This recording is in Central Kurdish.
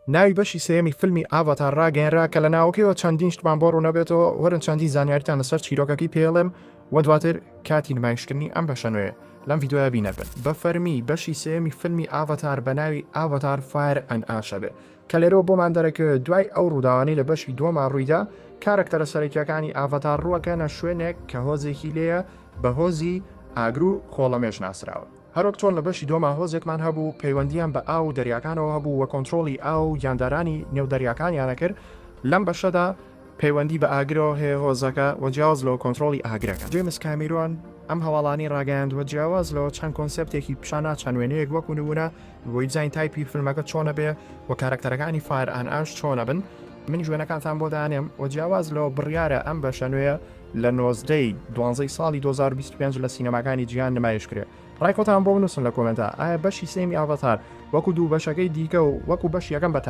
ناوی بەشی سێیەمی فیلمی ئاڤاتار ڕاگەیەنرا کە لە ناوەکەیەوە چەندین شتمان بۆ ڕوونەبێتەوە وەرن چەندی زانیاریتان لەسەر چیرۆکەکەی پێڵێم و دواتر کاتی نمایشکردنی ئەم بەشە نوێ لەم ڤیدۆیە بینەبن. بە فەرمی بەشی سێیەمی فیلمی ئاڤاتار بە ناوی ئاڤاتار فایر ئەند ئاشە بێت کە لێرەوە بۆمان دەرەکەوێت دوای ئەو ڕووداوانەی لە بەشی دووەما ڕوویدا کارەکتەرە سەرەکیەکانی ئاڤاتار ڕووەکەنە شوێنێک کە هۆزێکی لێیە بە هۆزی ئاگر و خۆڵەمێژ ناسراوە. هەروەک چۆن لە بەشی دووەما هۆزێکمان هەبوو پەیوەندیان بە ئاو دەریاکانەوە هەبوو وە کۆنتترۆلی ئاو یاندارانی نێودەریاکانیانە کرد لەم بەشەدا پەیوەندی بە ئاگرەوە هەیە هۆزەکە و جیاواز لەوە کۆنتترۆلی ئاگرەکە. جێمس کامیرۆن ئەم هەواڵانی ڕاگەیاند وە جیاواز لەوە چەند کۆنسێپتێکی پیشانە چەند وێنەیەک وەکو نمونە بۆی دیزاین تایپی فیلمەکە چۆنە بێ و کارەکتەرەکانی فایر ئەند ئاش چۆنە بن. منی ژوێنەکانتان بۆ دانێم و جیاواز لەوە بڕیارە ئەم بەشە نوێیە لە 12 ساڵی 2025 لە سینەماکانی جیهان نمایش کرێ. ڕای خۆتان بۆ بنووسن لە کۆمنتە ئایا بەشی سێیەمی ئاڤاتار وەکو دوو بەشەکەی دیکە و وەکو بەش یەکەم بە